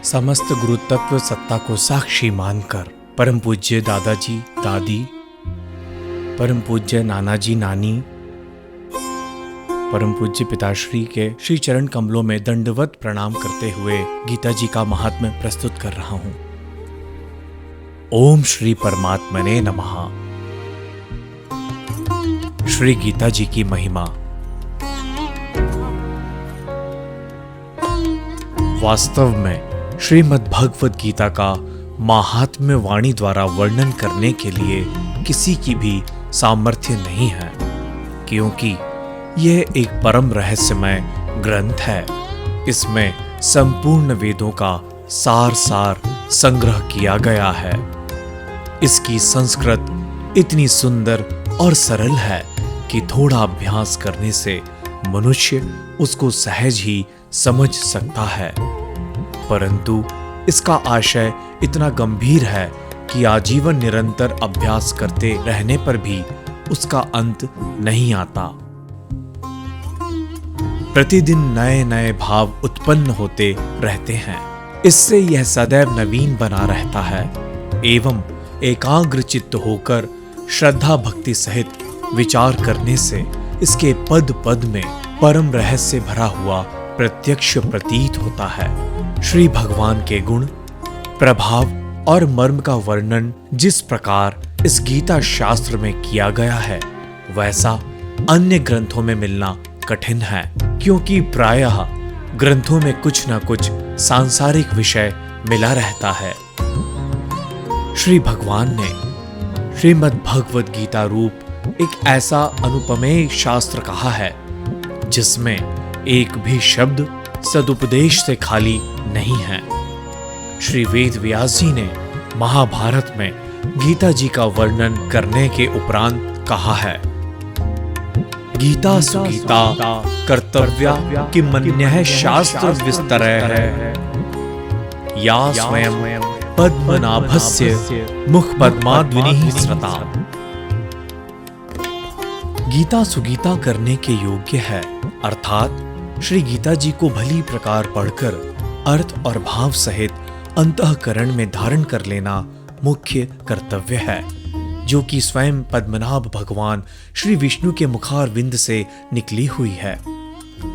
समस्त गुरु तत्व सत्ता को साक्षी मानकर परम पूज्य दादाजी दादी, परम पूज्य नानाजी नानी, परम पूज्य पिताश्री के श्री चरण कमलों में दंडवत प्रणाम करते हुए गीता जी का महात्म्य प्रस्तुत कर रहा हूं। ओम श्री परमात्मने नमः। श्री गीता जी की महिमा। वास्तव में श्रीमद् भगवद गीता का महात्म्य वाणी द्वारा वर्णन करने के लिए किसी की भी सामर्थ्य नहीं है, क्योंकि यह एक परम रहस्यमय ग्रंथ है। इसमें संपूर्ण वेदों का सार संग्रह किया गया है। इसकी संस्कृत इतनी सुंदर और सरल है कि थोड़ा अभ्यास करने से मनुष्य उसको सहज ही समझ सकता है, परंतु इसका आशय इतना गंभीर है कि आजीवन निरंतर अभ्यास करते रहने पर भी उसका अंत नहीं आता। प्रतिदिन नए नए भाव उत्पन्न होते रहते हैं। इससे यह सदैव नवीन बना रहता है एवं एकाग्र चित्त होकर श्रद्धा भक्ति सहित विचार करने से इसके पद पद में परम रहस्य भरा हुआ प्रत्यक्ष प्रतीत होता है। श्री भगवान के गुण, प्रभाव और मर्म का वर्णन जिस प्रकार इस गीता शास्त्र में किया गया है, वैसा अन्य ग्रंथों में मिलना कठिन है, क्योंकि प्रायः ग्रंथों में कुछ न कुछ सांसारिक विषय मिला रहता है। श्री भगवान ने श्रीमद् भगवद गीता रूप एक ऐसा अनुपमेय शास्त्र कहा है जिसमें एक भी शब्द सदुपदेश से खाली नहीं है। श्री वेद व्यास जी ने महाभारत में गीता जी का वर्णन करने के उपरांत कहा है, गीता सुगीता कर्तव्या किमन्यः शास्त्र विस्तरः या स्वयं पद्मनाभस्य मुख पद्माद्विनीः स्मृता। गीता सुगीता करने के योग्य है, अर्थात श्री गीता जी को भली प्रकार पढ़कर अर्थ और भाव सहित अंतःकरण में धारण कर लेना मुख्य कर्तव्य है, जो कि स्वयं पद्मनाभ भगवान श्री विष्णु के मुखारविंद से निकली हुई है।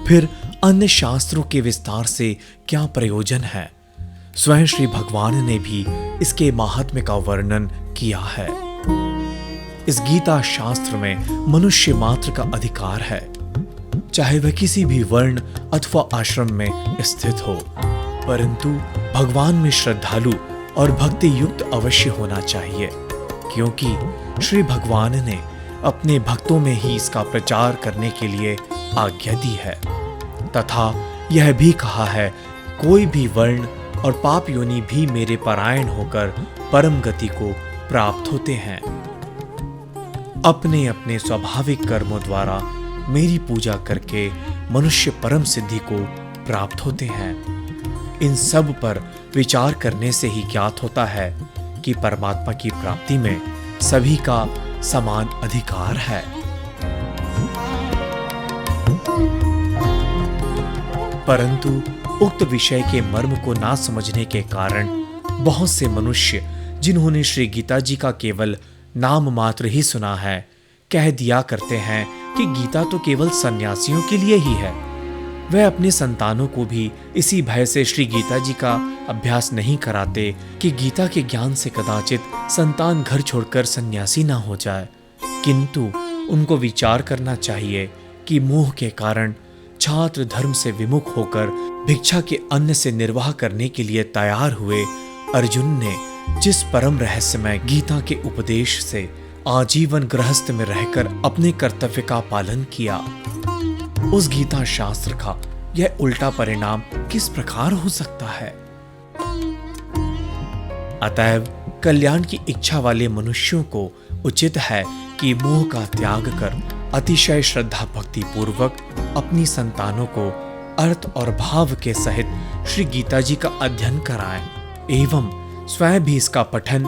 फिर अन्य शास्त्रों के विस्तार से क्या प्रयोजन है? स्वयं श्री भगवान ने भी इसके महात्म्य का वर्णन किया है। इस गीता शास्त्र में मनुष्य मात्र का अधिकार है, चाहे वह किसी भी वर्ण अथवा आश्रम में स्थित हो, परंतु भगवान में श्रद्धालु और भक्ति युक्त अवश्य होना चाहिए, क्योंकि श्री भगवान ने अपने भक्तों में ही इसका प्रचार करने के लिए आज्ञा दी है, तथा यह भी कहा है, कोई भी वर्ण और पाप योनि भी मेरे परायण होकर परम गति को प्राप्त होते हैं। अपने अपने स्वाभाविक कर्मों द्वारा मेरी पूजा करके मनुष्य परम सिद्धि को प्राप्त होते हैं। इन सब पर विचार करने से ही ज्ञात होता है कि परमात्मा की प्राप्ति में सभी का समान अधिकार है। परंतु उक्त विषय के मर्म को ना समझने के कारण बहुत से मनुष्य, जिन्होंने श्री गीता जी का केवल नाम मात्र ही सुना है, कह दिया करते हैं कि गीता तो केवल सन्यासियों के लिए ही है। वह अपने संतानों को भी इसी भय से श्री गीता जी का अभ्यास नहीं कराते कि गीता के ज्ञान से कदाचित संतान घर छोड़कर सन्यासी ना हो जाए, किंतु उनको विचार करना चाहिए कि मोह के कारण छात्र धर्म से विमुख होकर भिक्षा के अन्न से निर्वाह करने के लिए तैयार हुए अर्जुन ने जिस परम रहस्यमय गीता के उपदेश से आजीवन गृहस्थ में रहकर अपने कर्तव्य का पालन किया, उस गीता शास्त्र का यह उल्टा परिणाम किस प्रकार हो सकता है? अतएव कल्याण की इच्छा वाले मनुष्यों को उचित है कि मोह का त्याग कर अतिशय श्रद्धा भक्ति पूर्वक अपनी संतानों को अर्थ और भाव के सहित श्री गीता जी का अध्ययन कराएं एवं स्वयं भी इसका पठन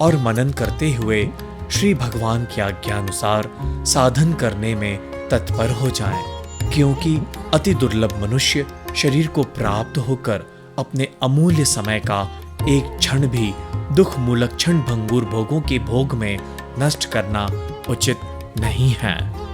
और मनन करते हुए श्री भगवान की आज्ञानुसार साधन करने में तत्पर हो जाएं, क्योंकि अति दुर्लभ मनुष्य शरीर को प्राप्त होकर अपने अमूल्य समय का एक क्षण भी दुख मूलक क्षण भंगुर भोगों के भोग में नष्ट करना उचित नहीं है।